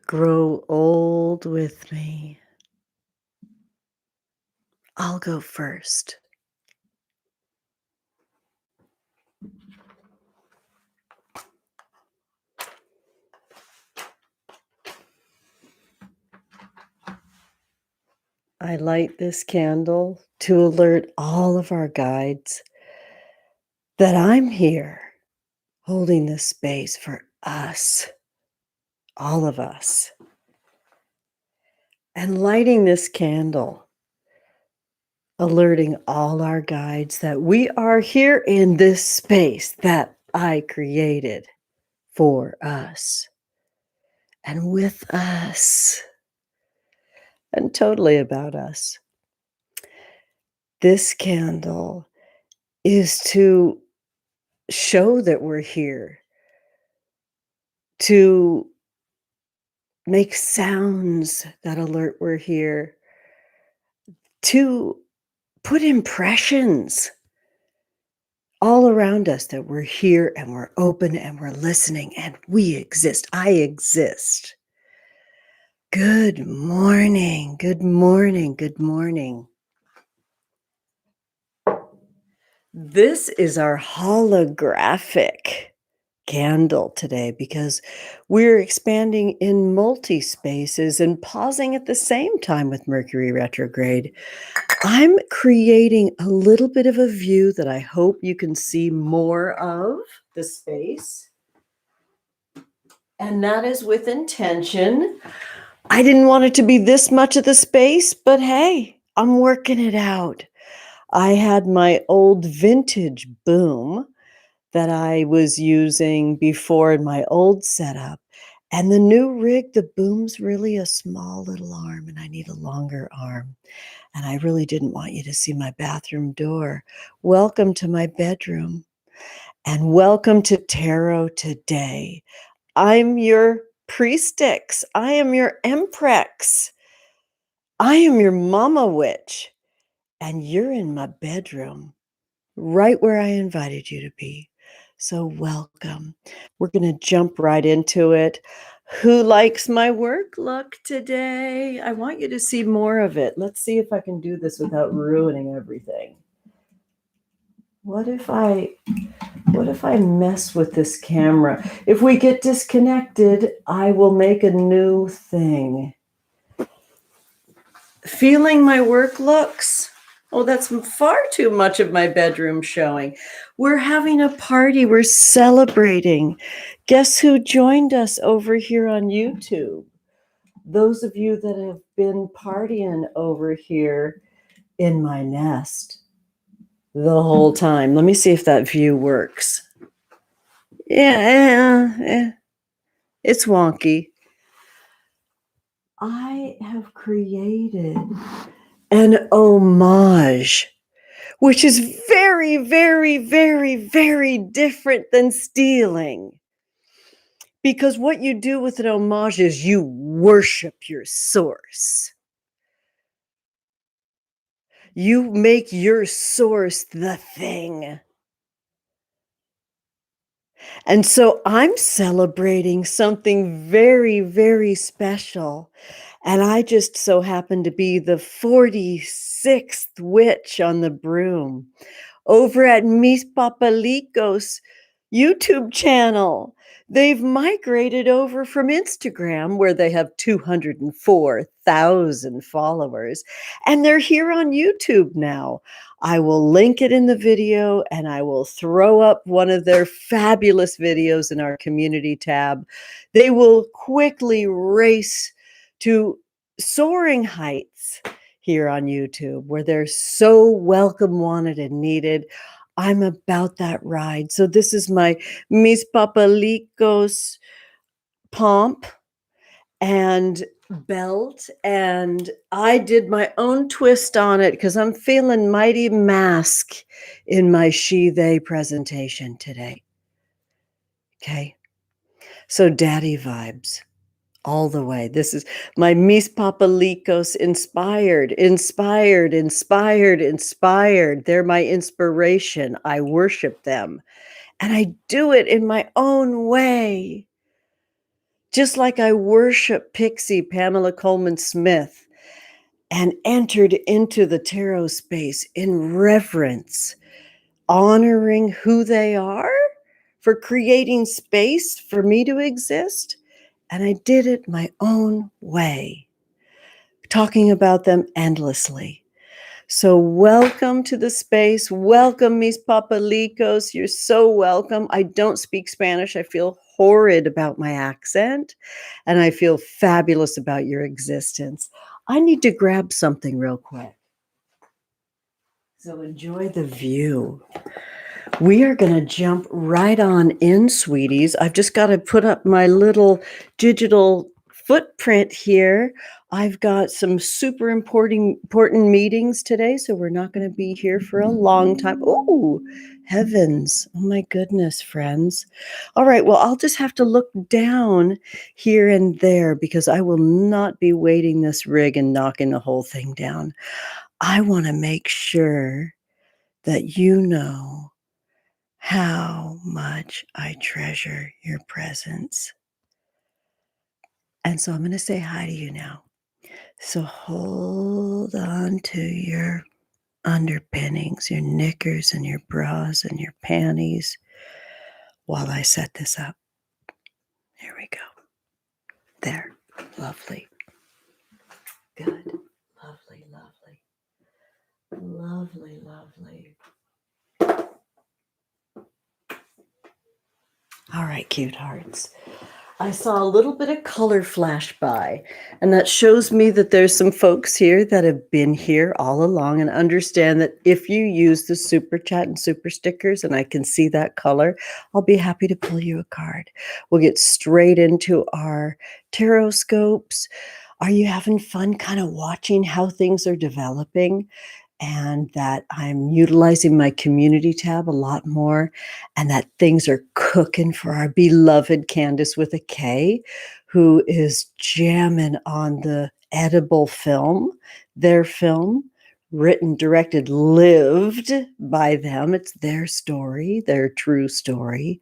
Grow old with me. I'll go first. I light this candle to alert all of our guides that I'm here holding this space for us, all of us. And lighting this candle, alerting all our guides that we are here in this space that I created for us and with us and totally about us. This candle is to show that we're here, to make sounds that alert we're here, to put impressions all around us that we're here and we're open and we're listening and we exist. I exist. Good morning. Good morning. Good morning. This is our holographic candle today because we're expanding in multi-spaces and pausing at the same time with Mercury retrograde. I'm creating a little bit of a view that I hope you can see more of the space. And that is with intention. I didn't want it to be this much of the space, but hey, I'm working it out. I had my old vintage boom that I was using before in my old setup. And the new rig, the boom's really a small little arm and I need a longer arm. And I really didn't want you to see my bathroom door. Welcome to my bedroom and welcome to Tarot today. I'm your priestess. I am your empress. I am your mama witch. And you're in my bedroom, right where I invited you to be. So welcome. We're going to jump right into it. Who likes my work look today? I want you to see more of it. Let's see if I can do this without ruining everything. What if I mess with this camera? If we get disconnected, I will make a new thing. Feeling my work looks? Oh, that's far too much of my bedroom showing. We're having a party. We're celebrating. Guess who joined us over here on YouTube? Those of you that have been partying over here in my nest the whole time. Let me see if that view works. Yeah, it's wonky. I have created an homage, which is very, very, very, very different than stealing. Because what you do with an homage is you worship your source. You make your source the thing. And so I'm celebrating something very, very special. And I just so happen to be the 46th witch on the broom over at Mis Papelicos YouTube channel. They've migrated over from Instagram, where they have 204,000 followers, and they're here on YouTube now. I will link it in the video and I will throw up one of their fabulous videos in our community tab. They will quickly race to soaring heights here on YouTube, where they're so welcome, wanted, and needed. I'm about that ride. So this is my Mis Papelicos pomp and belt, and I did my own twist on it because I'm feeling mighty mask in my she-they presentation today. Okay, so daddy vibes all the way. This is my Mis Papelicos inspired. They're my inspiration. I worship them and I do it in my own way. just like I worship Pixie Pamela Coleman Smith and entered into the tarot space in reverence, honoring who they are for creating space for me to exist. And I did it my own way, talking about them endlessly. So welcome to the space. Welcome, mis papelicos. You're so welcome. I don't speak Spanish. I feel horrid about my accent, and I feel fabulous about your existence. I need to grab something real quick. So enjoy the view. We are going to jump right on in, sweeties. I've just got to put up my little digital footprint here. I've got some super important meetings today, so we're not going to be here for a long time. Oh, heavens. Oh, my goodness, friends. All right, well, I'll just have to look down here and there because I will not be waiting this rig and knocking the whole thing down. I want to make sure that you know how much I treasure your presence. And so I'm going to say hi to you now. So hold on to your underpinnings, your knickers and your bras and your panties while I set this up. Here we go. There. Lovely. Good. Lovely, lovely. Lovely, lovely. All right, cute hearts. I saw a little bit of color flash by, and that shows me that there's some folks here that have been here all along and understand that if you use the super chat and super stickers and I can see that color, I'll be happy to pull you a card. We'll get straight into our Tarotscopes. Are you having fun kind of watching how things are developing? And that I'm utilizing my community tab a lot more, and that things are cooking for our beloved Candace with a K, who is jamming on the edible film, their film, written, directed, lived by them. It's their story, their true story.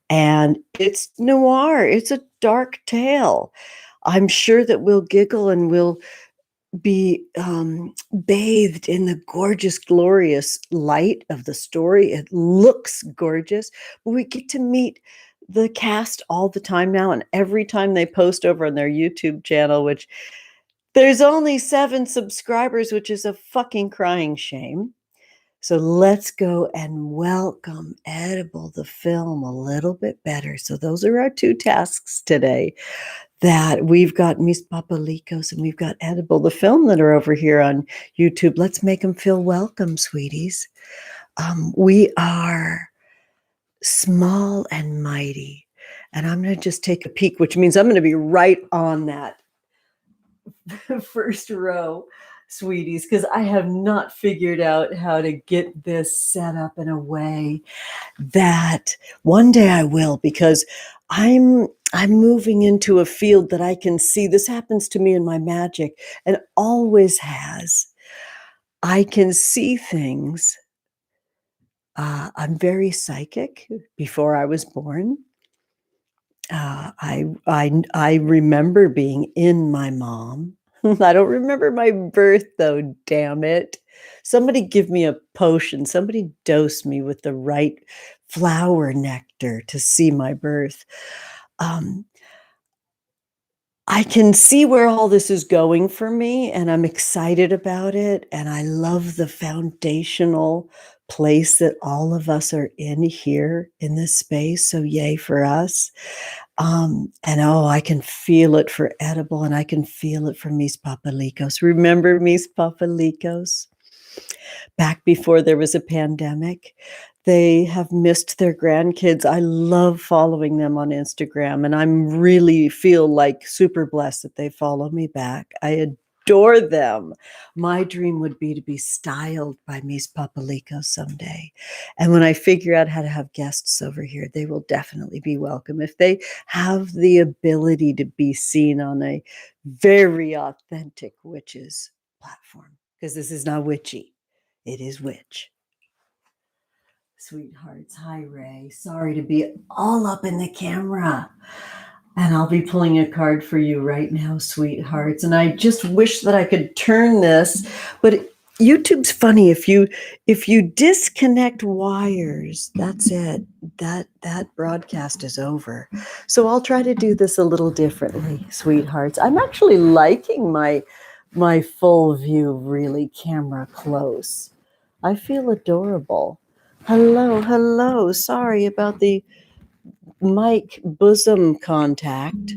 And it's noir. It's a dark tale. I'm sure that we'll giggle and we'll be bathed in the gorgeous, glorious light of the story. It looks gorgeous, but we get to meet the cast all the time now. And every time they post over on their YouTube channel, which there's only 7 subscribers, which is a fucking crying shame. So let's go and welcome Edible the film a little bit better. So those are our 2 tasks today. That we've got Mis Papelicos and we've got Edible the film that are over here on YouTube. Let's make them feel welcome, sweeties. We are small and mighty. And I'm going to just take a peek, which means I'm going to be right on that first row, sweeties, because I have not figured out how to get this set up in a way that one day I will, because I'm moving into a field that I can see. This happens to me in my magic and always has. I can see things. I'm very psychic. Before I was born, I remember being in my mom. I don't remember my birth though, damn it. Somebody give me a potion. Somebody dose me with the right flower nectar to see my birth. I can see where all this is going for me, and I'm excited about it. And I love the foundational place that all of us are in here in this space. So yay for us. And oh, I can feel it for Edible, and I can feel it for Mis Papelicos. Remember Mis Papelicos? Back before there was a pandemic, they have missed their grandkids. I love following them on Instagram, and I'm really feel like super blessed that they follow me back. I adore them. My dream would be to be styled by Mis Papelicos someday. And when I figure out how to have guests over here, they will definitely be welcome. If they have the ability to be seen on a very authentic witches platform, because this is not witchy. It is witch. Sweethearts, hi Ray. Sorry to be all up in the camera. And I'll be pulling a card for you right now, sweethearts. And I just wish that I could turn this, but YouTube's funny. If you disconnect wires, that's it. That broadcast is over. So I'll try to do this a little differently, sweethearts. I'm actually liking my full view, really camera close. I feel adorable. Hello, hello. Sorry about the mic bosom contact.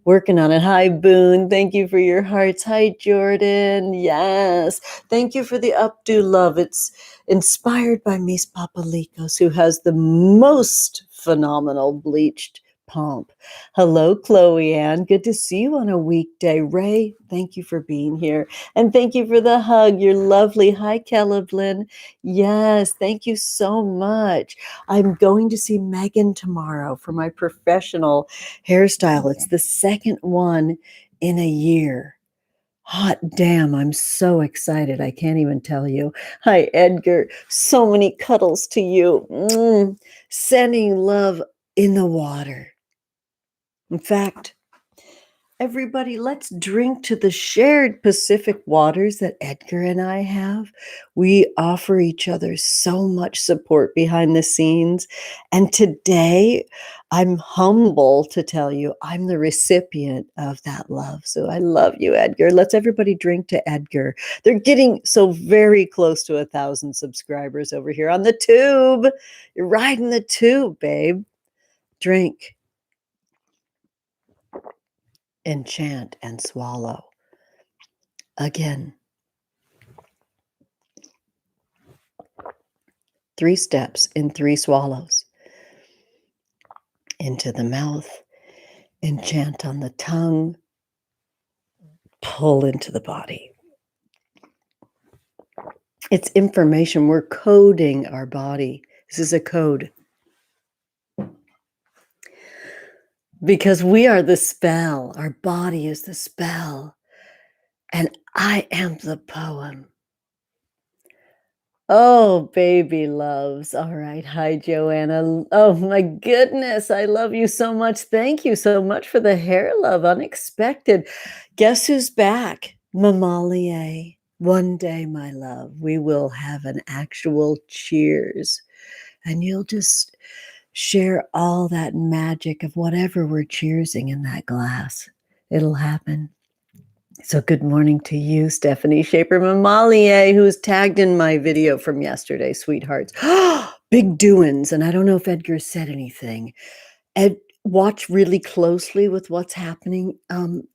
Working on it. Hi, Boone. Thank you for your hearts. Hi, Jordan. Yes. Thank you for the updo love. It's inspired by Miss Papelicos, who has the most phenomenal bleached pomp. Hello, Chloe Ann. Good to see you on a weekday. Ray, thank you for being here. And thank you for the hug. You're lovely. Hi, Kelleblin. Yes, thank you so much. I'm going to see Megan tomorrow for my professional hairstyle. It's the second one in a year. Hot damn, I'm so excited. I can't even tell you. Hi, Edgar. So many cuddles to you. Sending love in the water. In fact, everybody, let's drink to the shared Pacific waters that Edgar and I have. We offer each other so much support behind the scenes. And today, I'm humble to tell you I'm the recipient of that love. So I love you, Edgar. Let's everybody drink to Edgar. They're getting so very close to 1,000 subscribers over here on the tube. You're riding the tube, babe. Drink. Enchant and swallow. Again. 3 steps in 3 swallows. Into the mouth, enchant on the tongue, pull into the body. It's information. We're coding our body. This is a code. Because we are the spell. Our body is the spell. And I am the poem. Oh, baby loves. All right. Hi, Joanna. Oh, my goodness. I love you so much. Thank you so much for the hair love. Unexpected. Guess who's back? Mamalie. One day, my love, we will have an actual cheers. And you'll just share all that magic of whatever we're cheersing in that glass. It'll happen. So good morning to you, Stephanie Shaper Mamalie, who's tagged in my video from yesterday, sweethearts. Big doings. And I don't know if Edgar said anything. Watch really closely with what's happening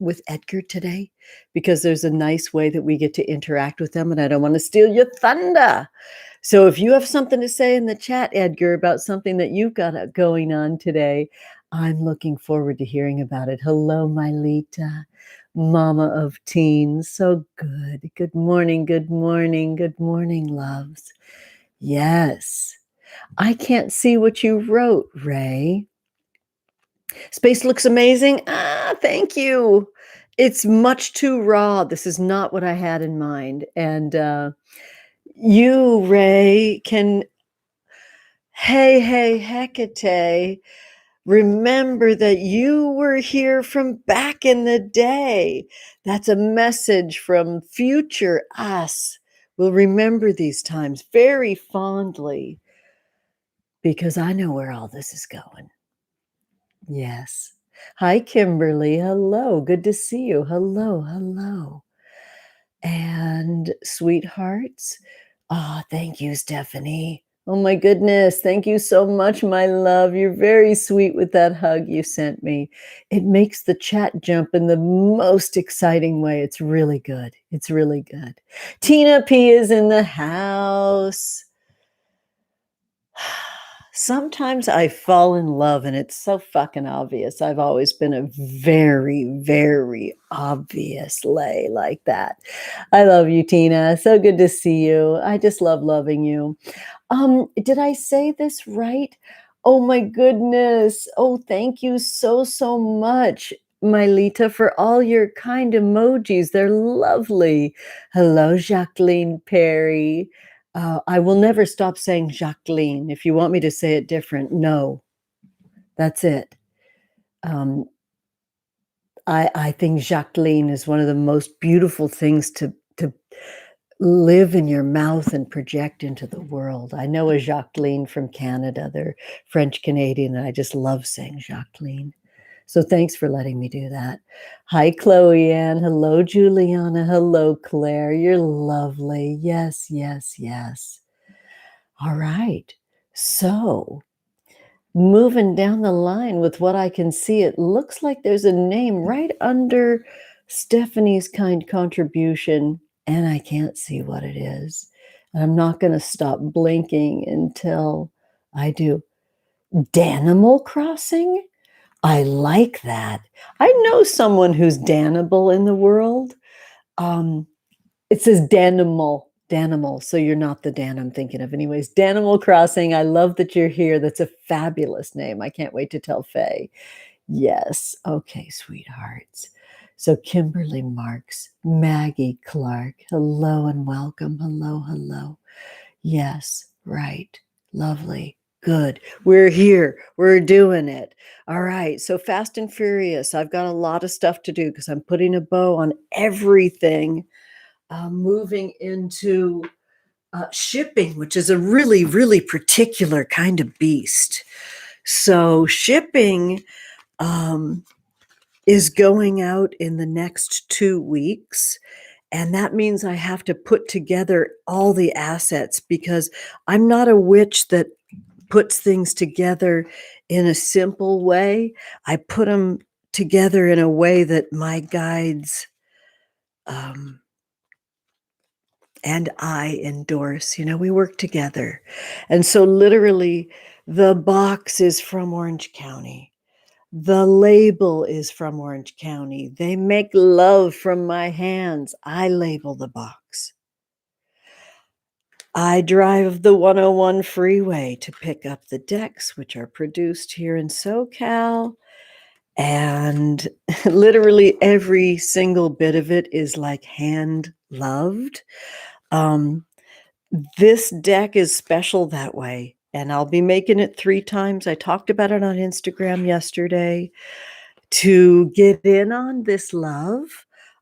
with Edgar today, because there's a nice way that we get to interact with them, and I don't want to steal your thunder. So if you have something to say in the chat, Edgar, about something that you've got going on today, I'm looking forward to hearing about it. Hello, Mylita, mama of teens. So good. Good morning, good morning, good morning, loves. Yes. I can't see what you wrote, Ray. Space looks amazing. Thank you. It's much too raw. This is not what I had in mind. And you, Ray, can, hey, Hecate, remember that you were here from back in the day. That's a message from future us. We'll remember these times very fondly, because I know where all this is going. Yes. Hi, Kimberly. Hello. Good to see you. Hello. Hello. And sweethearts. Thank you, Stephanie. Oh my goodness. Thank you so much, my love. You're very sweet with that hug you sent me. It makes the chat jump in the most exciting way. It's really good. It's really good. Tina P is in the house. Sometimes I fall in love and it's so fucking obvious. I've always been a very, very obvious lay like that. I love you, Tina. So good to see you. I just love loving you. Did I say this right? Oh my goodness. Oh, thank you so much, Mylita, for all your kind emojis. They're lovely. Hello, Jacqueline Perry. I will never stop saying Jacqueline. If you want me to say it different, no, that's it. I think Jacqueline is one of the most beautiful things to live in your mouth and project into the world. I know a Jacqueline from Canada. They're French Canadian, and I just love saying Jacqueline. So thanks for letting me do that. Hi, Chloe Ann. Hello, Juliana. Hello, Claire. You're lovely. Yes, yes, yes. All right. So moving down the line with what I can see, it looks like there's a name right under Stephanie's kind contribution, and I can't see what it is. And I'm not going to stop blinking until I do. Danimal Crossing? I like that. I know someone who's Danimal in the world. It says Danimal, so you're not the Dan I'm thinking of. Anyways, Danimal Crossing, I love that you're here. That's a fabulous name. I can't wait to tell Faye. Yes. Okay, sweethearts. So Kimberly Marks, Maggie Clark, hello and welcome. Hello, hello. Yes, right. Lovely. Good. We're here. We're doing it. All right. So Fast and Furious. I've got a lot of stuff to do because I'm putting a bow on everything. Moving into shipping, which is a really, really particular kind of beast. So shipping is going out in the next 2 weeks. And that means I have to put together all the assets because I'm not a witch that puts things together in a simple way. I put them together in a way that my guides and I endorse. You know, we work together. And so literally the box is from Orange County. The label is from Orange County. They make love from my hands. I label the box. I drive the 101 freeway to pick up the decks, which are produced here in SoCal. And literally every single bit of it is like hand loved. This deck is special that way, and I'll be making it 3 times. I talked about it on Instagram yesterday. To get in on this love,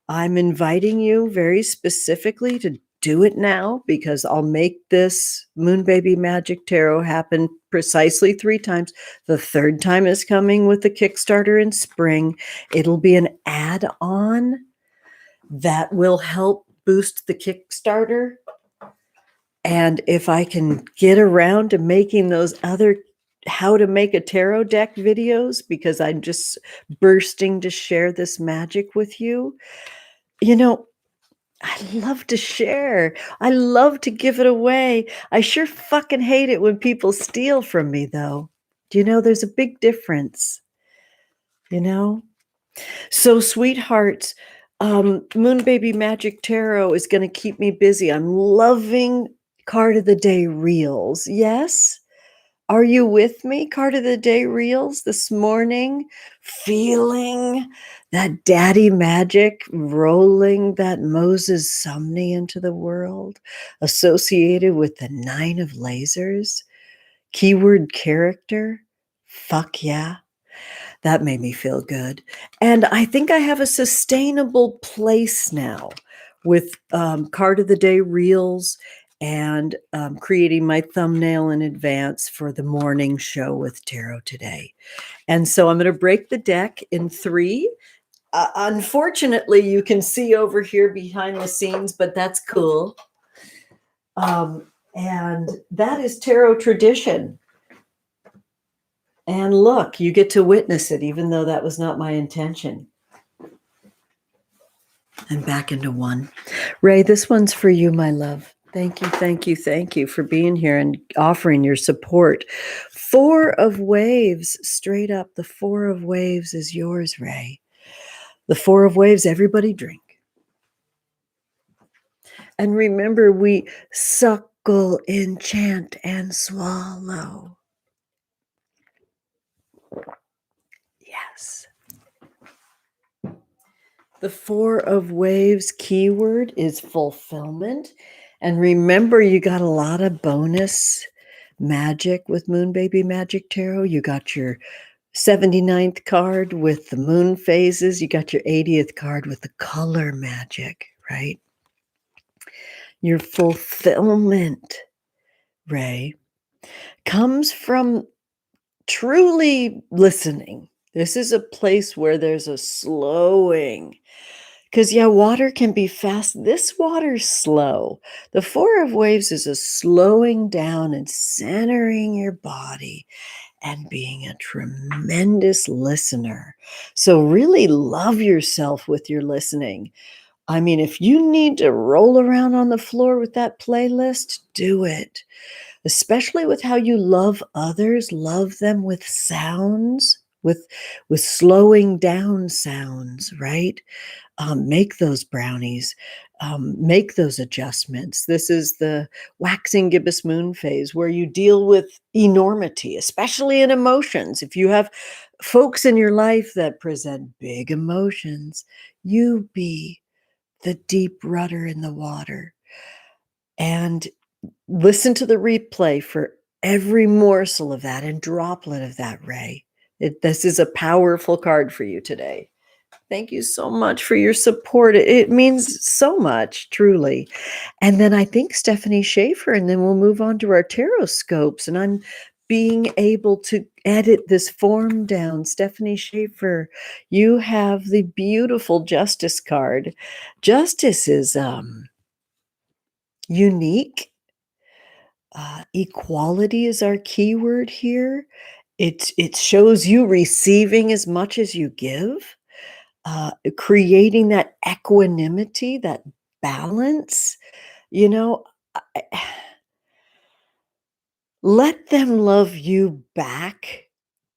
I'm inviting you very specifically to do it now because I'll make this Moon Baby Magic Tarot happen precisely 3 times. The 3rd time is coming with the Kickstarter in spring. It'll be an add-on that will help boost the Kickstarter. And if I can get around to making those other how to make a tarot deck videos, because I'm just bursting to share this magic with you. You know, I love to share. I love to give it away. I sure fucking hate it when people steal from me, though. Do you know there's a big difference? You know? So, sweethearts, Moon Baby Magic Tarot is going to keep me busy. I'm loving card of the day reels. Yes? Are you with me? Card of the day reels this morning, feeling that daddy magic rolling that Moses Sumney into the world, associated with the 9 of lasers, keyword character. Fuck yeah. That made me feel good. And I think I have a sustainable place now with card of the day reels and creating my thumbnail in advance for the morning show with Tarot Today. And so I'm going to break the deck in 3. Unfortunately, you can see over here behind the scenes, but that's cool. And that is tarot tradition. And look, you get to witness it, even though that was not my intention. And back into 1. Ray, this one's for you, my love. Thank you, thank you, thank you for being here and offering your support. 4 of waves, straight up. The 4 of waves is yours, Ray. The 4 of waves, everybody drink. And remember, we suckle, enchant, and swallow. Yes. The 4 of waves keyword is fulfillment. And remember, you got a lot of bonus magic with Moon Baby Magic Tarot. You got your 79th card with the moon phases. You got your 80th card with the color magic, right? Your fulfillment, Ray, comes from truly listening. This is a place where there's a slowing. Because, yeah, water can be fast. This water's slow. The Four of Waves is a slowing down and centering your body and being a tremendous listener. So really love yourself with your listening. I mean, if you need to roll around on the floor with that playlist, do it. Especially with how you love others, love them with sounds, with slowing down sounds, right? Make those brownies, make those adjustments. This is the waxing gibbous moon phase where you deal with enormity, especially in emotions. If you have folks in your life that present big emotions, you be the deep rudder in the water. And listen to the replay for every morsel of that and droplet of that, Ray. This is a powerful card for you today. Thank you so much for your support. It means so much, truly. And then I think Stephanie Schaefer, and then we'll move on to our Tarotscopes. And I'm being able to edit this form down. Stephanie Schaefer, you have the beautiful Justice card. Justice is unique. Equality is our keyword here. It shows you receiving as much as you give. Creating that equanimity, that balance, you know, let them love you back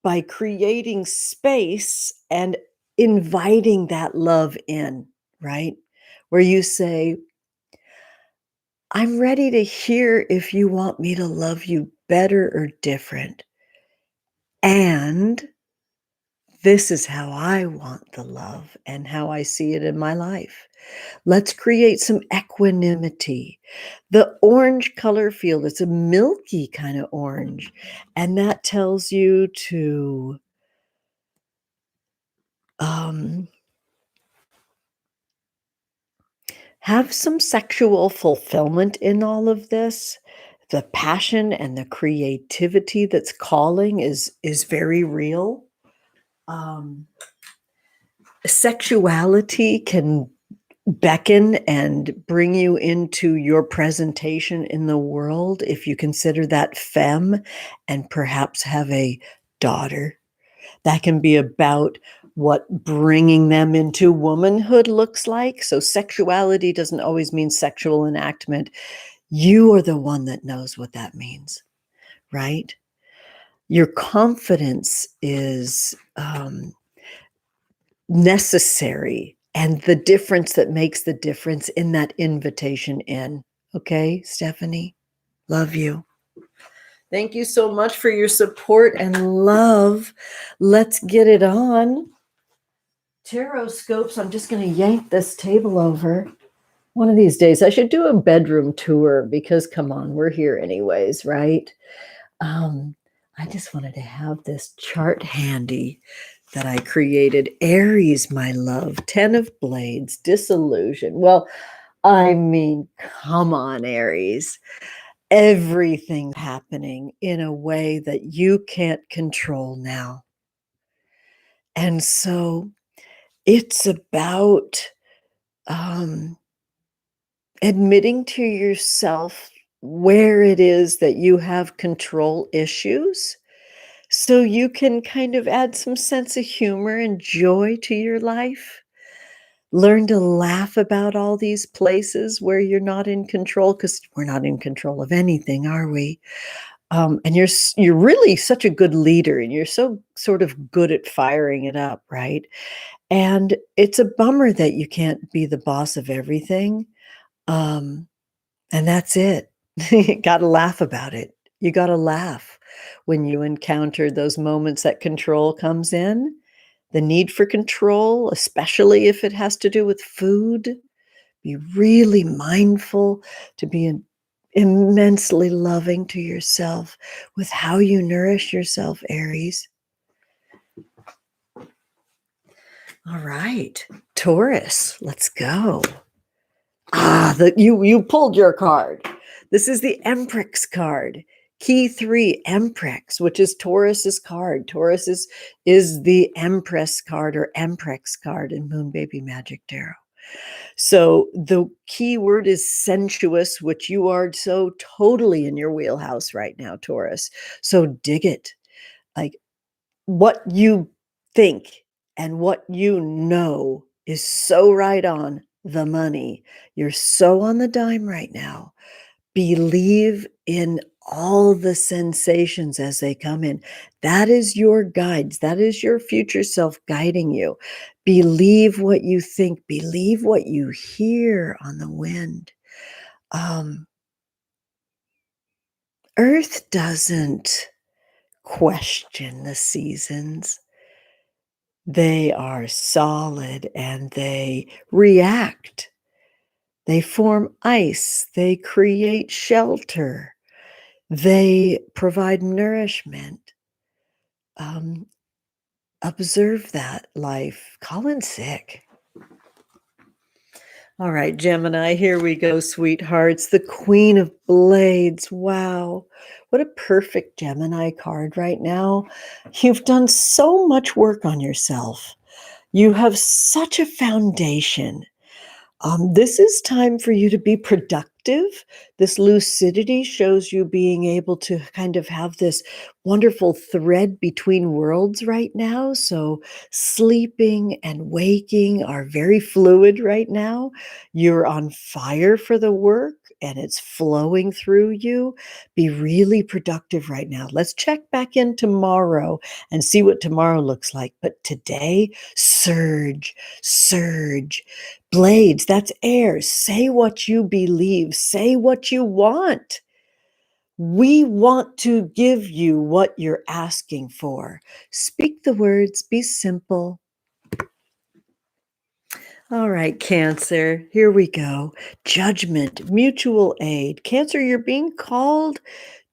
by creating space and inviting that love in, right? Where you say, I'm ready to hear if you want me to love you better or different. And this is how I want the love and how I see it in my life. Let's create some equanimity. The orange color field, it's a milky kind of orange. And that tells you to have some sexual fulfillment in all of this. The passion and the creativity that's calling is very real. Sexuality can beckon and bring you into your presentation in the world if you consider that femme and perhaps have a daughter. That can be about what bringing them into womanhood looks like. So sexuality doesn't always mean sexual enactment. You are the one that knows what that means, right? Your confidence is necessary and the difference that makes the difference in that invitation in. Okay, Stephanie, love you. Thank you so much for your support and love. Let's get it on. Tarotscopes, I'm just going to yank this table over. One of these days, I should do a bedroom tour because, come on, we're here anyways, right? I just wanted to have this chart handy that I created. Aries, my love, 10 of Blades, disillusion. Well, I mean, come on, Aries. Everything's happening in a way that you can't control now. And so it's about admitting to yourself where it is that you have control issues so you can kind of add some sense of humor and joy to your life. Learn to laugh about all these places where you're not in control, because we're not in control of anything, are we? And you're really such a good leader, and you're so sort of good at firing it up, right? And it's a bummer that you can't be the boss of everything. And that's it. You got to laugh about it. You got to laugh when you encounter those moments that control comes in. The need for control, especially if it has to do with food. Be really mindful to be immensely loving to yourself with how you nourish yourself, Aries. All right. Taurus, let's go. You pulled your card. This is the Empress card. Key 3, Empress, which is Taurus's card. Taurus is the Empress card or Empress card in Moon Baby Magic Tarot. So the key word is sensuous, which you are so totally in your wheelhouse right now, Taurus. So dig it. Like what you think and what you know is so right on the money. You're so on the dime right now. Believe in all the sensations as they come in. That is your guides. That is your future self guiding you. Believe what you think. Believe what you hear on the wind. Earth doesn't question the seasons. They are solid and they react. They form ice. They create shelter. They provide nourishment. Observe that life. Call in sick. All right, Gemini, here we go, sweethearts. The Queen of Blades. Wow. What a perfect Gemini card right now. You've done so much work on yourself. You have such a foundation. This is time for you to be productive. This lucidity shows you being able to kind of have this wonderful thread between worlds right now. So sleeping and waking are very fluid right now. You're on fire for the work and it's flowing through you. Be really productive right now. Let's check back in tomorrow and see what tomorrow looks like. But today, surge, surge. Blades, that's air. Say what you believe. Say what you want. We want to give you what you're asking for. Speak the words, be simple. All right, Cancer, here we go. Judgment, mutual aid. Cancer, you're being called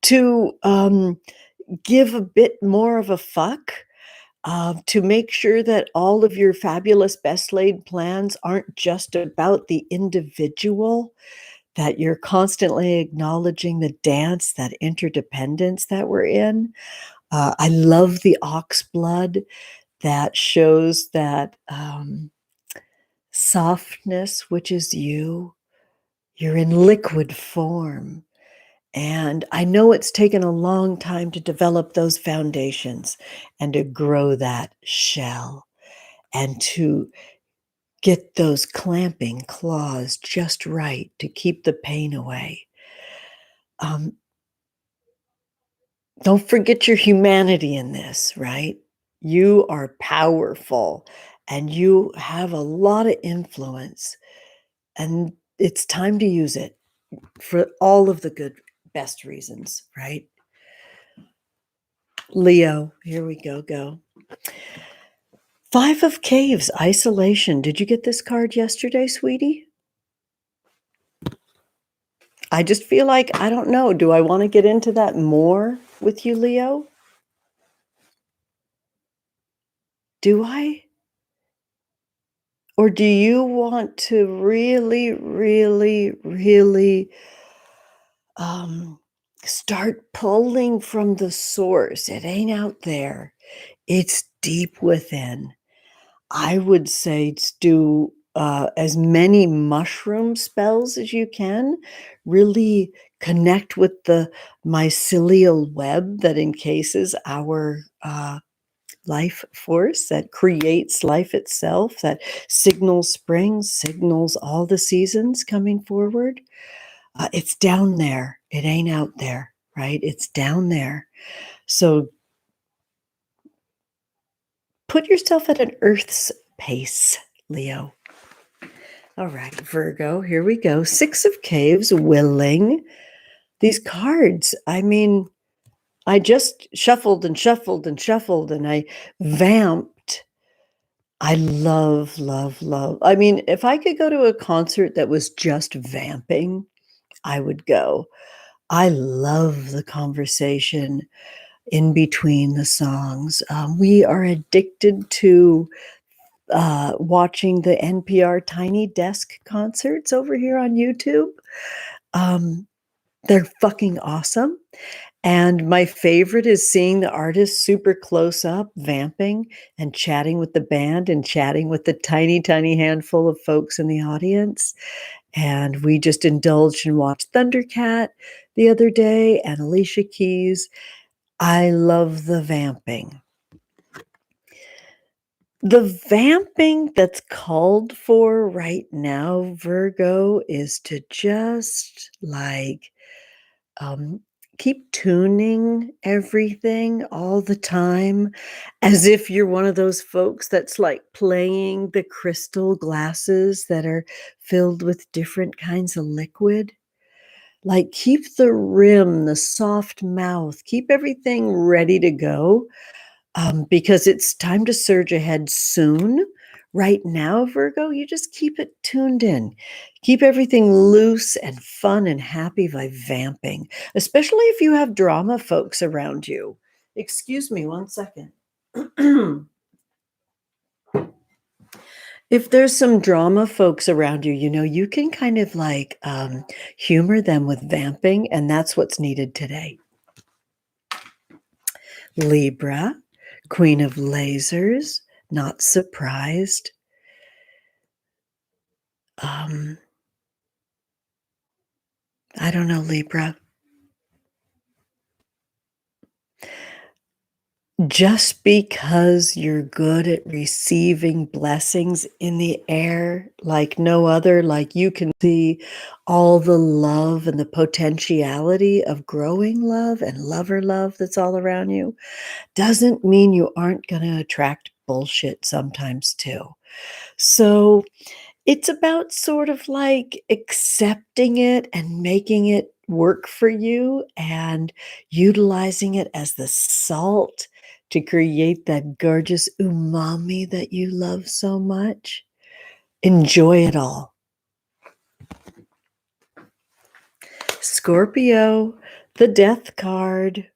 to give a bit more of a fuck. To make sure that all of your fabulous best laid plans aren't just about the individual, that you're constantly acknowledging the dance, that interdependence that we're in. I love the ox blood that shows that softness, which is you. You're in liquid form. And I know it's taken a long time to develop those foundations and to grow that shell and to get those clamping claws just right to keep the pain away. Don't forget your humanity in this, right? You are powerful and you have a lot of influence, and it's time to use it for all of the good, best reasons, right? Leo, here we go. 5 of Caves, isolation. Did you get this card yesterday, sweetie? I just feel like, I don't know, do I want to get into that more with you, Leo? Do I? Or do you want to really, really, really start pulling from the source? It ain't out there. It's deep within. I would say do as many mushroom spells as you can. Really connect with the mycelial web that encases our life force, that creates life itself, that signals spring, signals all the seasons coming forward. It's down there. It ain't out there, right? It's down there. So put yourself at an Earth's pace, Leo. All right, Virgo, here we go. 6 of Caves, willing. These cards, I mean, I just shuffled and shuffled and shuffled and I vamped. I love, love, love. I mean, if I could go to a concert that was just vamping, I would go. I love the conversation in between the songs. We are addicted to watching the NPR Tiny Desk concerts over here on YouTube. They're fucking awesome. And my favorite is seeing the artist super close up, vamping and chatting with the band and chatting with the tiny, tiny handful of folks in the audience. And we just indulged and watched Thundercat the other day and Alicia Keys. I love the vamping. The vamping that's called for right now, Virgo, is to just like keep tuning everything all the time, as if you're one of those folks that's like playing the crystal glasses that are filled with different kinds of liquid. Like, keep the rim, the soft mouth, keep everything ready to go, because it's time to surge ahead soon. Right now, Virgo, you just keep it tuned in. Keep everything loose and fun and happy by vamping, especially if you have drama folks around you. Excuse me one second. If there's some drama folks around you, you can kind of like humor them with vamping, and that's what's needed today. Libra, Queen of Lasers, not surprised. I don't know, Libra. Just because you're good at receiving blessings in the air like no other, like you can see all the love and the potentiality of growing love and lover love that's all around you, doesn't mean you aren't going to attract bullshit sometimes too. So it's about sort of like accepting it and making it work for you and utilizing it as the salt to create that gorgeous umami that you love so much. Enjoy it all. Scorpio, the death card.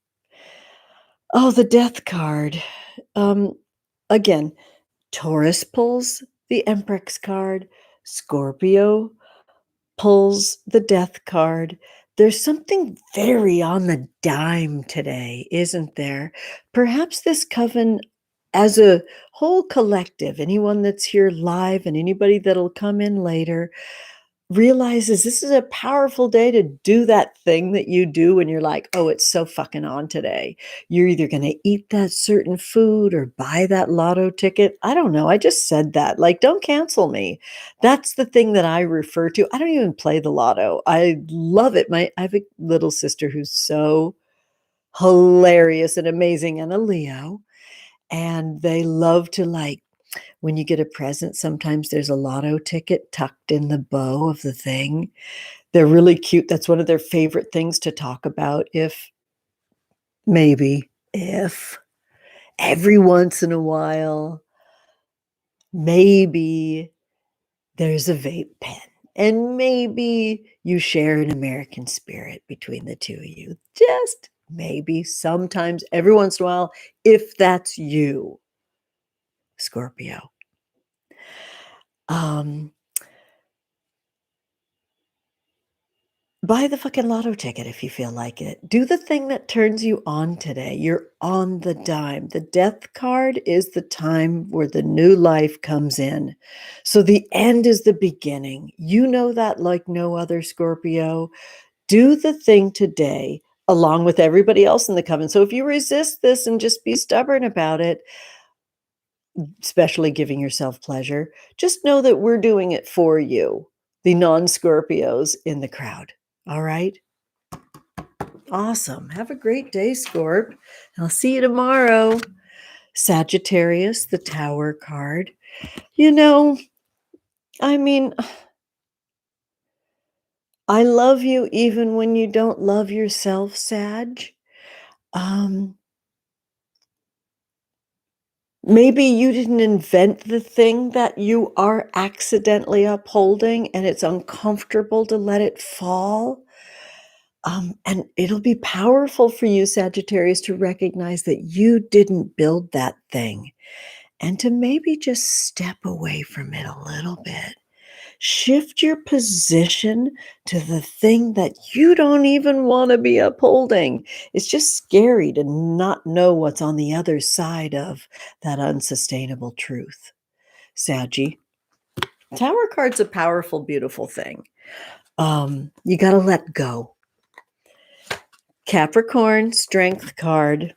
Oh, the death card. Again, Taurus pulls the Empress card. Scorpio pulls the death card. There's something very on the dime today, isn't there? Perhaps this coven as a whole collective, anyone that's here live and anybody that'll come in later, realizes this is a powerful day to do that thing that you do when you're like, oh, it's so fucking on today. You're either going to eat that certain food or buy that lotto ticket. I don't know. I just said that. Like, don't cancel me. That's the thing that I refer to. I don't even play the lotto. I love it. I have a little sister who's so hilarious and amazing, and a Leo. And they love to, like, when you get a present, sometimes there's a lotto ticket tucked in the bow of the thing. They're really cute. That's one of their favorite things to talk about. If every once in a while, maybe there's a vape pen, and maybe you share an American spirit between the two of you. Just maybe, sometimes, every once in a while, if that's you, Scorpio. Buy the fucking lotto ticket if you feel like it. Do the thing that turns you on today. You're on the dime. The death card is the time where the new life comes in. So the end is the beginning. You know that like no other, Scorpio. Do the thing today along with everybody else in the coven. So if you resist this and just be stubborn about it, especially giving yourself pleasure, just know that we're doing it for you, the non-Scorpios in the crowd. All right? Awesome. Have a great day, Scorp. I'll see you tomorrow. Sagittarius, the Tower card. I mean, I love you even when you don't love yourself, Sag. Maybe you didn't invent the thing that you are accidentally upholding, and it's uncomfortable to let it fall. And it'll be powerful for you, Sagittarius, to recognize that you didn't build that thing. and to maybe just step away from it a little bit. Shift your position to the thing that you don't even want to be upholding. It's just scary to not know what's on the other side of that unsustainable truth. Saggy. Tower card's a powerful, beautiful thing. You got to let go. Capricorn, strength card.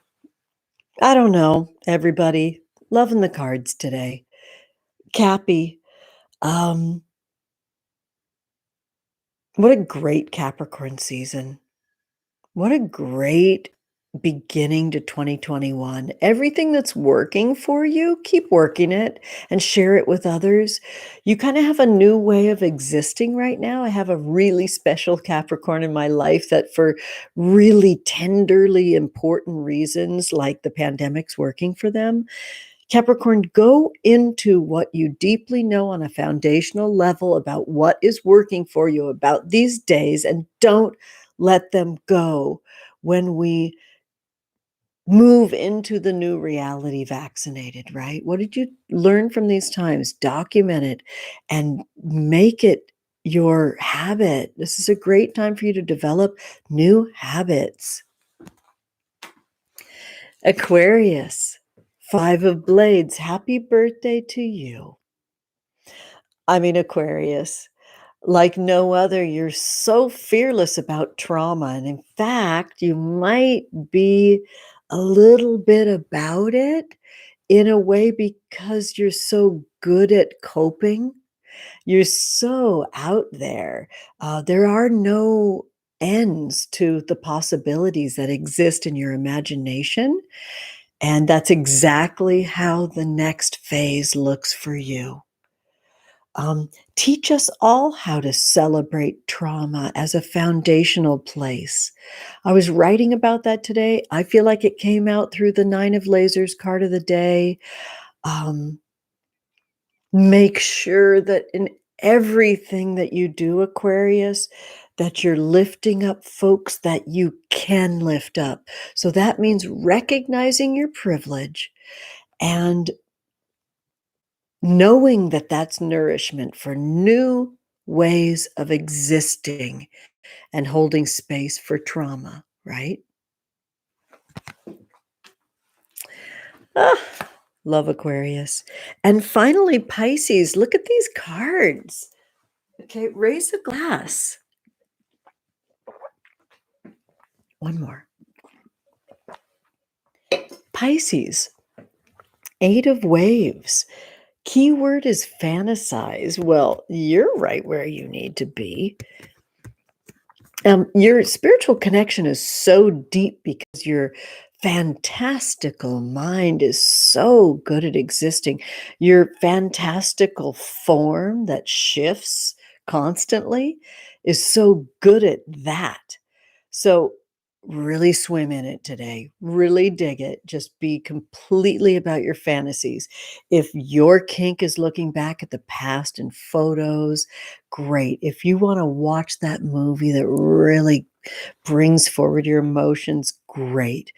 I don't know, everybody. Loving the cards today. Cappy. What a great Capricorn season. What a great beginning to 2021. Everything that's working for you, keep working it and share it with others. You kind of have a new way of existing right now. I have a really special Capricorn in my life that, for really tenderly important reasons, like the pandemic's working for them. Capricorn, go into what you deeply know on a foundational level about what is working for you about these days, and don't let them go when we move into the new reality vaccinated, right? What did you learn from these times? Document it and make it your habit. This is a great time for you to develop new habits. Aquarius, 5 of Blades. Happy birthday to you. I mean, Aquarius, like no other, you're so fearless about trauma. And in fact, you might be a little bit about it in a way because you're so good at coping. You're so out there. There are no ends to the possibilities that exist in your imagination. And that's exactly how the next phase looks for you. Teach us all how to celebrate trauma as a foundational place. I was writing about that today. I feel like it came out through the 9 of Lasers card of the day. Make sure that in everything that you do, Aquarius, that you're lifting up folks that you can lift up. So that means recognizing your privilege and knowing that that's nourishment for new ways of existing and holding space for trauma, right? Ah, love Aquarius. And finally, Pisces, look at these cards. Okay, raise a glass. One more. Pisces, 8 of Waves. Keyword is fantasize. Well, you're right where you need to be. Your spiritual connection is so deep because your fantastical mind is so good at existing. Your fantastical form that shifts constantly is so good at that. So really swim in it today. Really dig it. Just be completely about your fantasies. If your kink is looking back at the past and photos, great. If you want to watch that movie that really brings forward your emotions, great.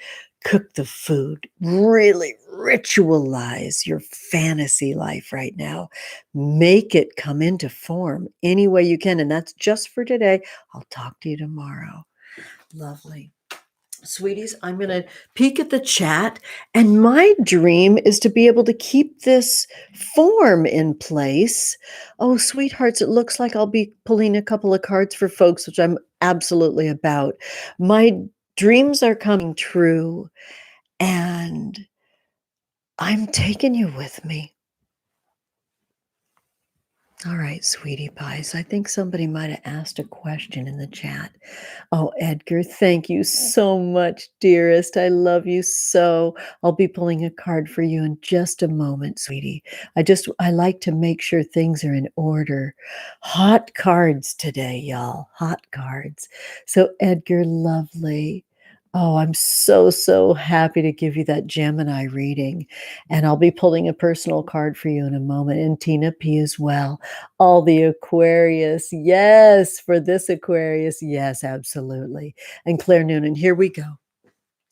Cook the food. Really ritualize your fantasy life right now. Make it come into form any way you can. And that's just for today. I'll talk to you tomorrow. Lovely. Sweeties, I'm going to peek at the chat. And my dream is to be able to keep this form in place. Oh, sweethearts, it looks like I'll be pulling a couple of cards for folks, which I'm absolutely about. My dreams are coming true, and I'm taking you with me. All right, sweetie pies. I think somebody might have asked a question in the chat. Oh, Edgar, thank you so much, dearest. I love you so. I'll be pulling a card for you in just a moment, sweetie. I like to make sure things are in order. Hot cards today, y'all. Hot cards. So, Edgar, lovely. Oh, I'm so happy to give you that Gemini reading. And I'll be pulling a personal card for you in a moment. And Tina P as well. All the Aquarius. Yes, for this Aquarius. Yes, absolutely. And Claire Noonan, here we go.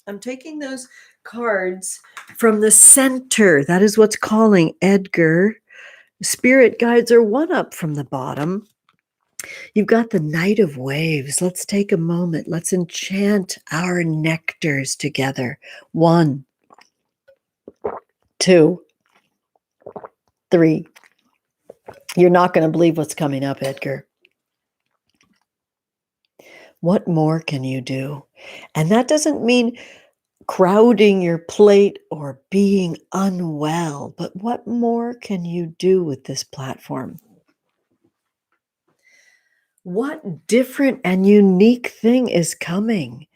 I'm taking those cards from the center. That is what's calling Edgar. Spirit guides are one up from the bottom. You've got the Knight of Waves. Let's take a moment. Let's enchant our nectars together. 1, 2, 3. You're not going to believe what's coming up, Edgar. What more can you do? And that doesn't mean crowding your plate or being unwell, but what more can you do with this platform? What different and unique thing is coming?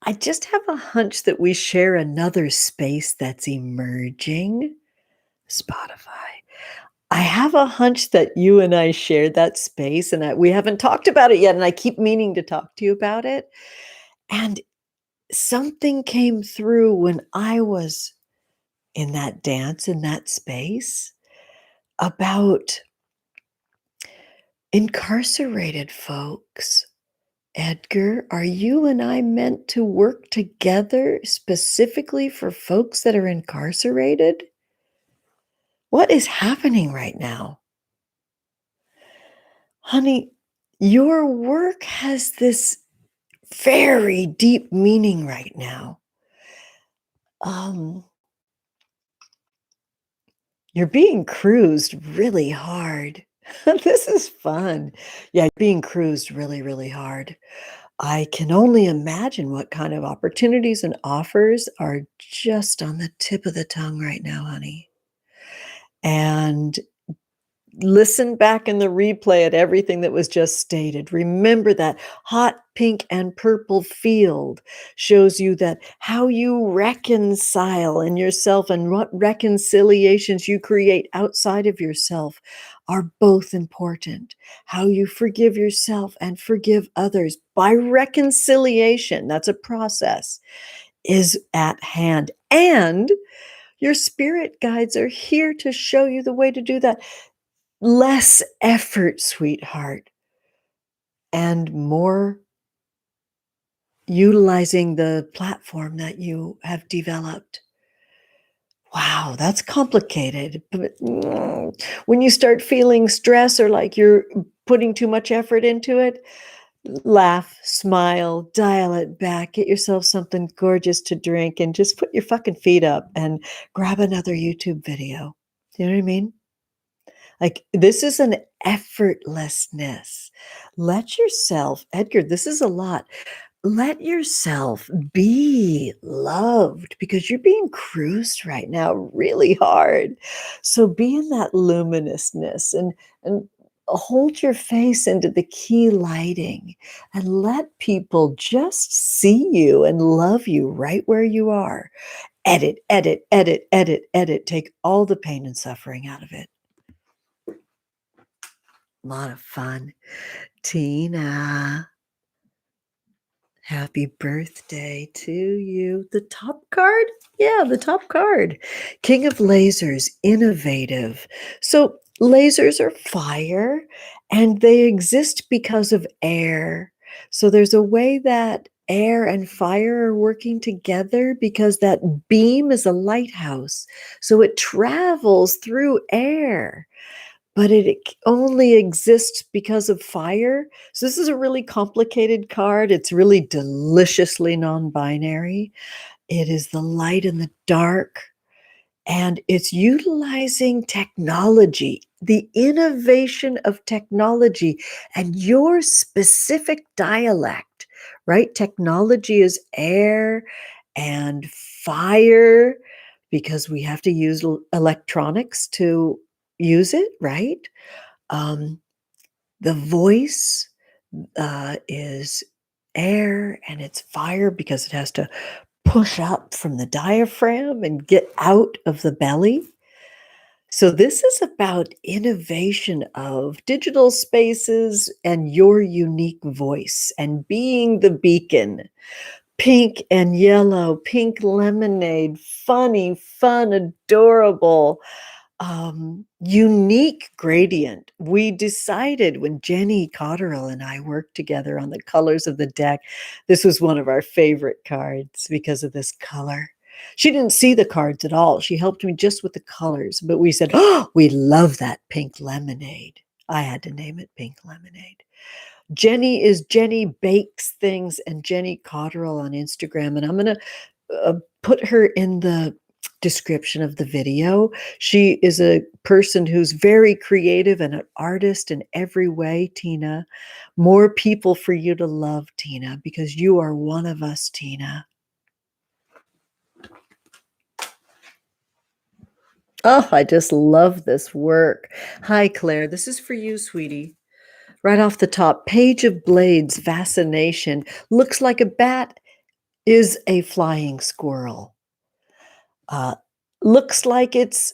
I just have a hunch that we share another space that's emerging. Spotify. I have a hunch that you and I share that space, and we haven't talked about it yet, and I keep meaning to talk to you about it. And something came through when I was in that dance, in that space, about incarcerated folks. Edgar, are you and I meant to work together specifically for folks that are incarcerated? What is happening right now? Honey, your work has this very deep meaning right now. You're being cruised really hard. This is fun. Yeah, being cruised really, really hard. I can only imagine what kind of opportunities and offers are just on the tip of the tongue right now, honey. And listen back in the replay at everything that was just stated. Remember that hot pink and purple field shows you that how you reconcile in yourself and what reconciliations you create outside of yourself are both important. How you forgive yourself and forgive others by reconciliation, that's a process, is at hand. And your spirit guides are here to show you the way to do that. Less effort, sweetheart, and more utilizing the platform that you have developed. Wow, that's complicated. But when you start feeling stress or like you're putting too much effort into it, laugh, smile, dial it back, get yourself something gorgeous to drink, and just put your fucking feet up and grab another YouTube video. You know what I mean? Like, this is an effortlessness. Let yourself, Edgar, this is a lot. Let yourself be loved because you're being cruised right now really hard. So be in that luminousness and hold your face into the key lighting and let people just see you and love you right where you are. Edit, edit, edit, edit, edit. Take all the pain and suffering out of it. A lot of fun. Tina, happy birthday to you. The top card? Yeah, the top card. King of Lasers, innovative. So lasers are fire and they exist because of air. So there's a way that air and fire are working together because that beam is a lighthouse. So it travels through air. But it only exists because of fire. So this is a really complicated card. It's really deliciously non-binary. It is the light and the dark, and it's utilizing technology, the innovation of technology, and your specific dialect, right? Technology is air and fire because we have to use electronics to use it, right? Um, the voice is air and it's fire because it has to push up from the diaphragm and get out of the belly. So this is about innovation of digital spaces and your unique voice and being the beacon. Pink and yellow, pink lemonade, funny, fun, adorable. Unique gradient. We decided when Jenny Cotterill and I worked together on the colors of the deck, this was one of our favorite cards because of this color. She didn't see the cards at all. She helped me just with the colors, but we said, oh, we love that pink lemonade. I had to name it Pink Lemonade. Jenny Bakes Things and Jenny Cotterill on Instagram. And I'm going to put her in the description of the video. She is a person who's very creative and an artist in every way, Tina. More people for you to love, Tina, because you are one of us, Tina. Oh, I just love this work. Hi, Claire. This is for you, sweetie. Right off the top, Page of Blades, Fascination. Looks like a bat, is a flying squirrel. Looks like it's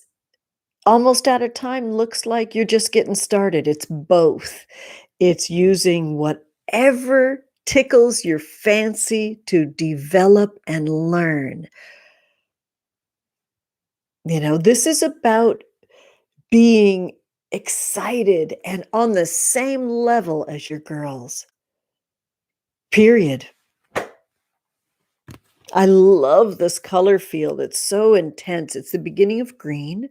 almost out of time, looks like you're just getting started. It's both. It's using whatever tickles your fancy to develop and learn. This is about being excited and on the same level as your girls. Period. I love this color field. It's so intense. It's the beginning of green.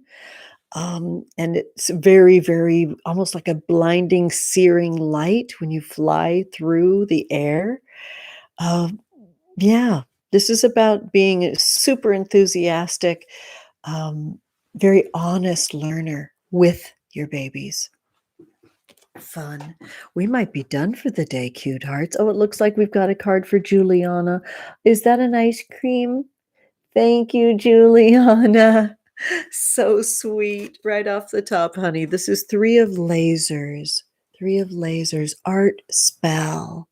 And it's very, very almost like a blinding, searing light when you fly through the air. Yeah, this is about being a super enthusiastic, very honest learner with your babies. Fun. We might be done for the day, cute hearts. Oh, it looks like we've got a card for Juliana. Is that an ice cream? Thank you, Juliana. So sweet. Right off the top, honey. This is Three of Lasers. Three of Lasers. Art spell.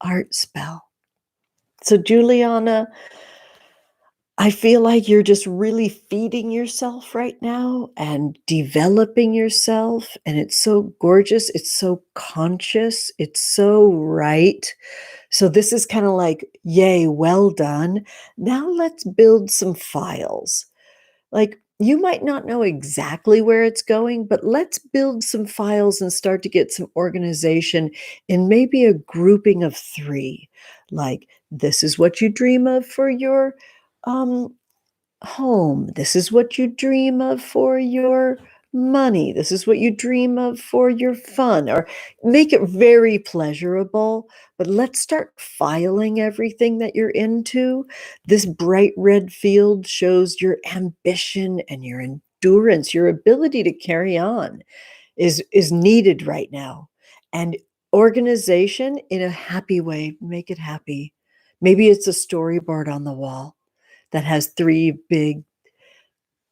Art spell. So, Juliana, I feel like you're just really feeding yourself right now and developing yourself. And it's so gorgeous. It's so conscious. It's so right. So this is kind of like, yay, well done. Now let's build some files. Like, you might not know exactly where it's going, but let's build some files and start to get some organization in maybe a grouping of 3. Like, this is what you dream of for your home. This is what you dream of for your money. This is what you dream of for your fun, or make it very pleasurable. But let's start filing everything that you're into. This bright red field shows your ambition and your endurance, your ability to carry on is needed right now. And organization in a happy way, make it happy. Maybe it's a storyboard on the wall that has 3 big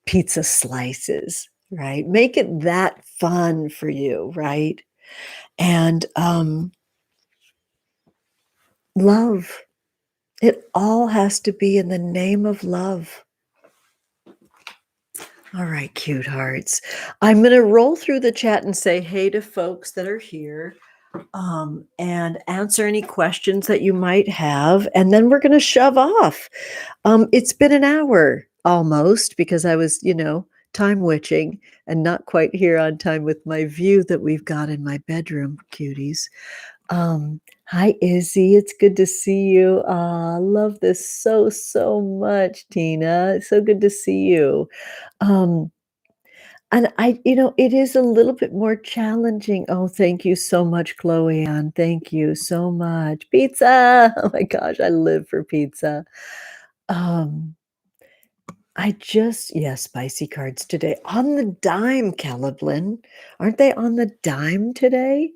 pizza slices, right? Make it that fun for you, right? And love. It all has to be in the name of love. All right, cute hearts. I'm going to roll through the chat and say hey to folks that are here. And answer any questions that you might have. And then we're going to shove off. It's been an hour almost because I was, time witching and not quite here on time with my view that we've got in my bedroom, cuties. Hi, Izzy. It's good to see you. I love this so, so much, Tina. It's so good to see you. And it is a little bit more challenging. Oh, thank you so much, Chloe Ann. Thank you so much. Pizza. Oh my gosh, I live for pizza. Spicy cards today. On the dime, Caliblin. Aren't they on the dime today?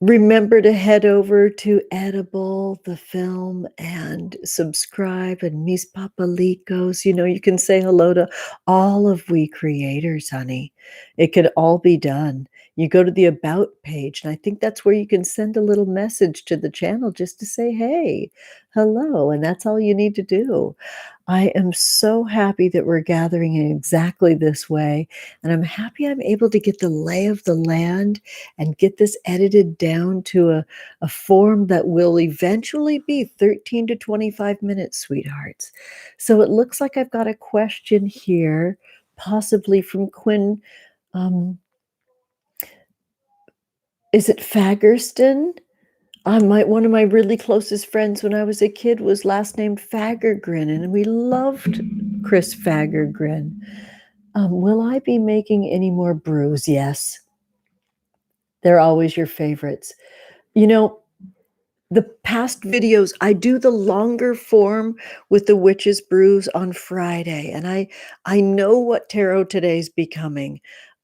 Remember to head over to Edible, the film, and subscribe. And Miss Papelicos, you can say hello to all of we creators, honey. It could all be done. You go to the About page, and I think that's where you can send a little message to the channel just to say, hey, hello, and that's all you need to do. I am so happy that we're gathering in exactly this way, and I'm happy I'm able to get the lay of the land and get this edited down down to a form that will eventually be 13 to 25 minutes, sweethearts. So it looks like I've got a question here, possibly from Quinn. Is it Fagerston? One of my really closest friends when I was a kid was last named Fagergren, and we loved Chris Fagergren. Will I be making any more brews? Yes. They're always your favorites. You know, the past videos, I do the longer form with the witch's brews on Friday, and I know what tarot today's becoming.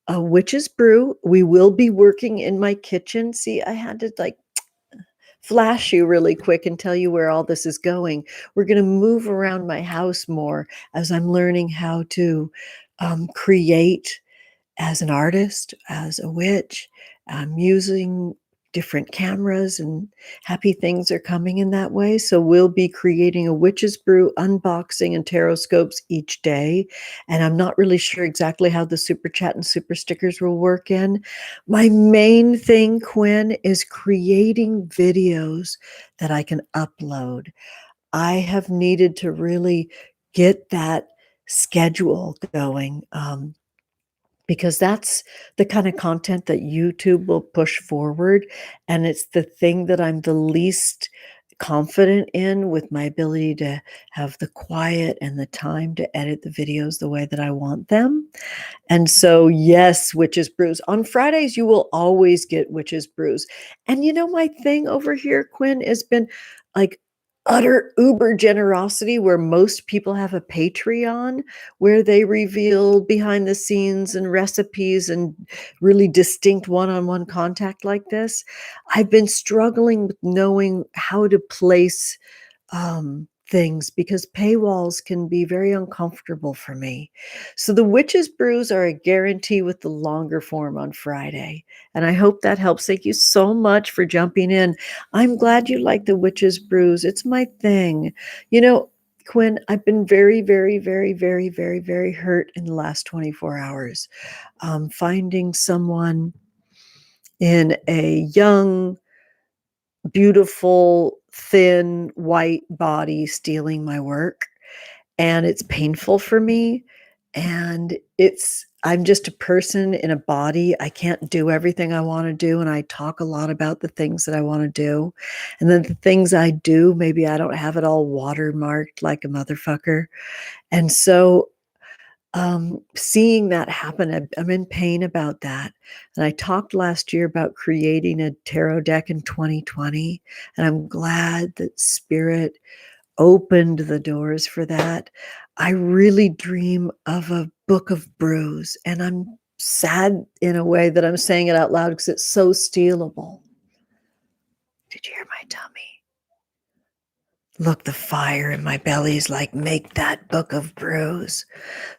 A witch's brew. We will be working in my kitchen. See, I had to like flash you really quick and tell you where all this is going. We're going to move around my house more as I'm learning how to create as an artist, as a witch. I'm using different cameras, and happy things are coming in that way. So we'll be creating a witch's brew unboxing and Tarotscopes each day. And I'm not really sure exactly how the super chat and super stickers will work in. My main thing, Quinn, is creating videos that I can upload. I have needed to really get that schedule going. Because that's the kind of content that YouTube will push forward. And it's the thing that I'm the least confident in, with my ability to have the quiet and the time to edit the videos the way that I want them. And so, yes, Witches Brews. On Fridays, you will always get Witches Brews. And you know, my thing over here, Quinn, has been like utter uber generosity, where most people have a Patreon where they reveal behind the scenes and recipes and really distinct one-on-one contact like this. I've been struggling with knowing how to place things, because paywalls can be very uncomfortable for me. So the witches brews are a guarantee with the longer form on Friday. And I hope that helps. Thank you so much for jumping in. I'm glad you like the witches brews. It's my thing. You know, Quinn, I've been very, very, very, very, very, very hurt in the last 24 hours. Finding someone in a young, beautiful, thin, white body stealing my work. And it's painful for me. And I'm just a person in a body. I can't do everything I want to do. And I talk a lot about the things that I want to do. And then the things I do, maybe I don't have it all watermarked like a motherfucker. And so seeing that happen, I'm in pain about that. And I talked last year about creating a tarot deck in 2020, and I'm glad that Spirit opened the doors for that. I really dream of a book of brews, and I'm sad in a way that I'm saying it out loud because it's so stealable. Did you hear my tummy? Look, the fire in my belly is like, make that book of brews.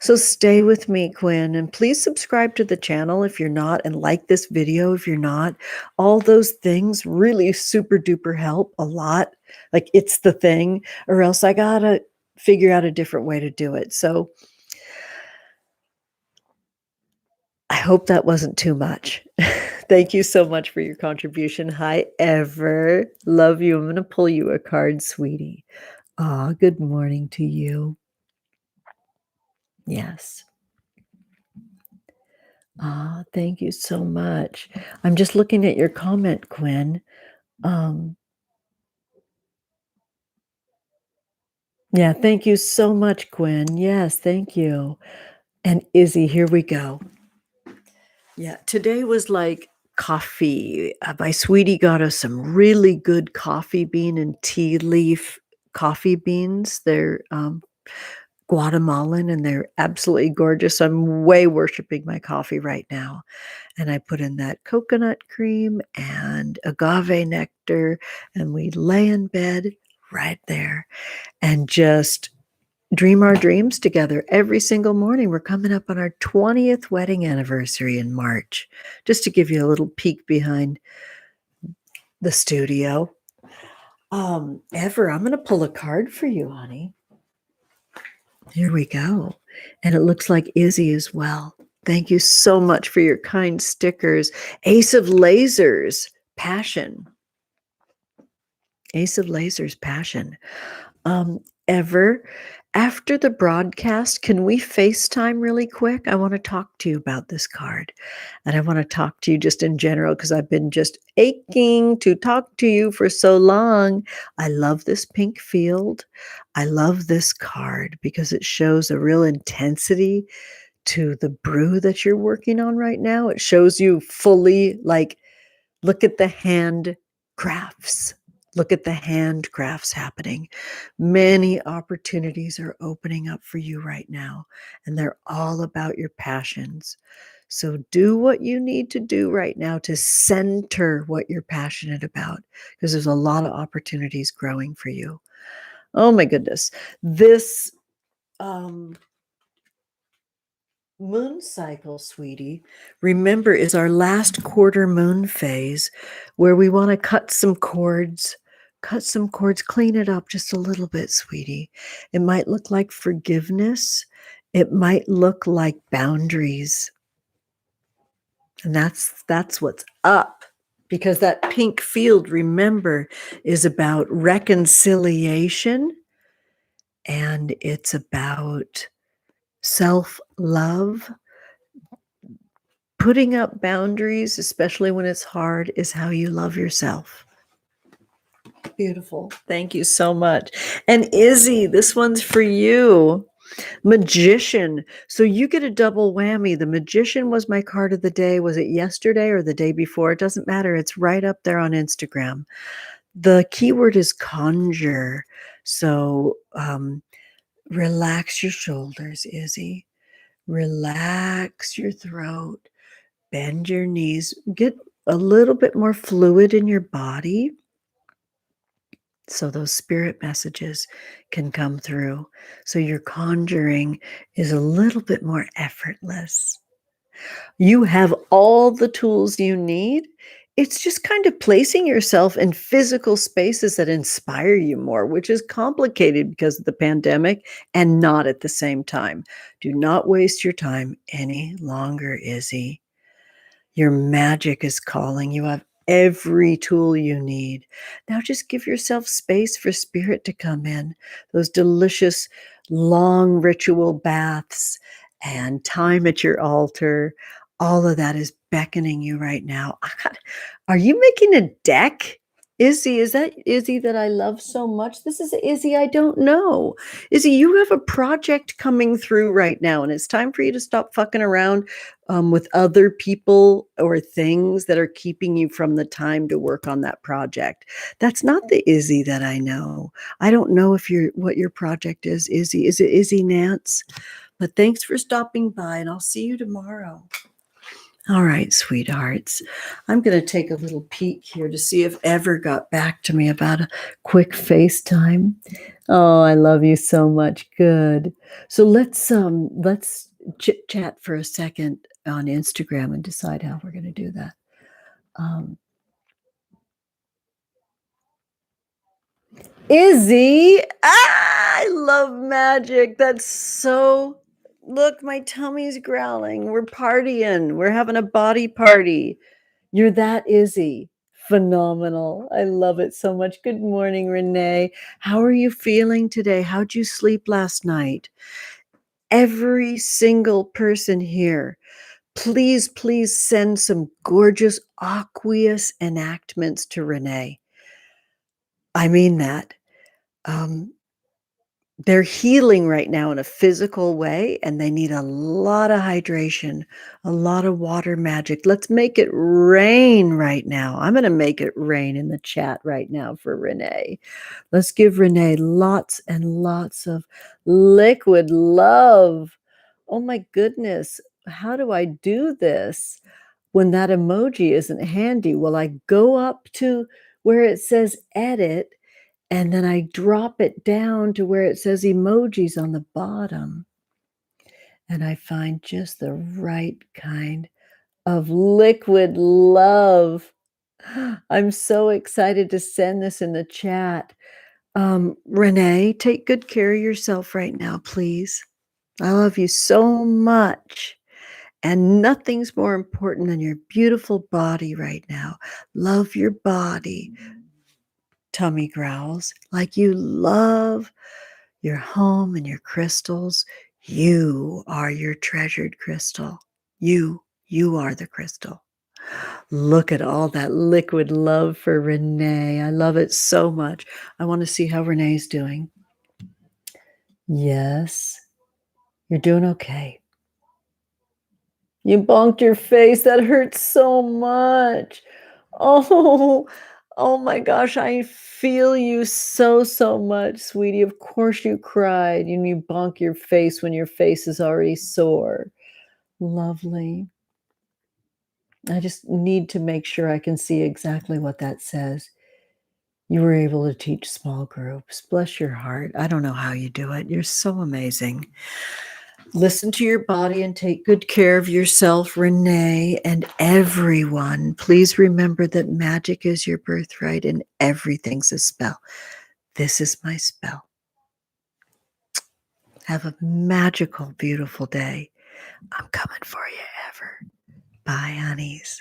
So stay with me, Quinn, and please subscribe to the channel if you're not, and like this video if you're not. All those things really super duper help a lot. Like, it's the thing, or else I gotta figure out a different way to do it. So I hope that wasn't too much. Thank you so much for your contribution. Hi, Ever. Love you. I'm going to pull you a card, sweetie. Good morning to you. Yes. Thank you so much. I'm just looking at your comment, Quinn. Yeah, thank you so much, Quinn. Yes, thank you. And Izzy, here we go. Yeah, today was like coffee. My sweetie got us some really good coffee bean and tea leaf coffee beans. They're Guatemalan, and they're absolutely gorgeous. I'm way worshiping my coffee right now. And I put in that coconut cream and agave nectar, and we lay in bed right there and just dream our dreams together every single morning. We're coming up on our 20th wedding anniversary in March, just to give you a little peek behind the studio. Ever, I'm going to pull a card for you, honey. Here we go. And it looks like Izzy as well. Thank you so much for your kind stickers. Ace of Lasers, passion. Ace of Lasers, passion. Ever after the broadcast, can we FaceTime really quick? I want to talk to you about this card. And I want to talk to you just in general because I've been just aching to talk to you for so long. I love this pink field. I love this card because it shows a real intensity to the brew that you're working on right now. It shows you fully, like, look at the handcrafts. Look at the handcrafts happening. Many opportunities are opening up for you right now, and they're all about your passions. So do what you need to do right now to center what you're passionate about, because there's a lot of opportunities growing for you. Oh my goodness. This moon cycle, sweetie, remember, is our last quarter moon phase where we want to cut some cords, clean it up just a little bit, sweetie. It might look like forgiveness. It might look like boundaries. And that's what's up, because that pink field, remember, is about reconciliation, and it's about self-love. Putting up boundaries, especially when it's hard, is how you love yourself. Beautiful. Thank you so much. And Izzy, this one's for you. Magician. So you get a double whammy. The Magician was my card of the day. Was it yesterday or the day before? It doesn't matter. It's right up there on Instagram. The keyword is conjure. So relax your shoulders, Izzy. Relax your throat. Bend your knees. Get a little bit more fluid in your body so those spirit messages can come through. So your conjuring is a little bit more effortless. You have all the tools you need. It's just kind of placing yourself in physical spaces that inspire you more, which is complicated because of the pandemic and not at the same time. Do not waste your time any longer, Izzy. Your magic is calling. You have every tool you need. Now just give yourself space for spirit to come in. Those delicious, long ritual baths and time at your altar. All of that is beckoning you right now. Are you making a deck? Izzy, is that Izzy that I love so much? This is Izzy I don't know. Izzy, you have a project coming through right now, and it's time for you to stop fucking around with other people or things that are keeping you from the time to work on that project. That's not the Izzy that I know. I don't know if what your project is, Izzy. Is it Izzy Nance? But thanks for stopping by, and I'll see you tomorrow. All right, sweethearts. I'm going to take a little peek here to see if Ever got back to me about a quick FaceTime. Oh, I love you so much. Good. So let's chit chat for a second on Instagram and decide how we're going to do that. Izzy, I love magic. That's so. Look, my tummy's growling. We're partying. We're having a body party. You're that Izzy. Phenomenal. I love it so much. Good morning, Renee. How are you feeling today? How'd you sleep last night? Every single person here, please send some gorgeous aqueous enactments to Renee. I mean that. They're healing right now in a physical way, and they need a lot of hydration, a lot of water magic. Let's make it rain right now. I'm going to make it rain in the chat right now for Renee. Let's give Renee lots and lots of liquid love. Oh my goodness. How do I do this when that emoji isn't handy? Well, I go up to where it says edit, and then I drop it down to where it says emojis on the bottom. And I find just the right kind of liquid love. I'm so excited to send this in the chat. Renee, take good care of yourself right now, please. I love you so much. And nothing's more important than your beautiful body right now. Love your body. Tummy growls. Like you love your home and your crystals. You are your treasured crystal. You are the crystal. Look at all that liquid love for Renee. I love it so much. I want to see how Renee's doing. Yes, you're doing okay. You bonked your face. That hurts so much. Oh, oh my gosh. I feel you so, so much, sweetie. Of course you cried and you bonk your face when your face is already sore. Lovely. I just need to make sure I can see exactly what that says. You were able to teach small groups. Bless your heart. I don't know how you do it. You're so amazing. Listen to your body and take good care of yourself, Renee, and everyone. Please remember that magic is your birthright and everything's a spell. This is my spell. Have a magical, beautiful day. I'm coming for you ever. Bye, honeys.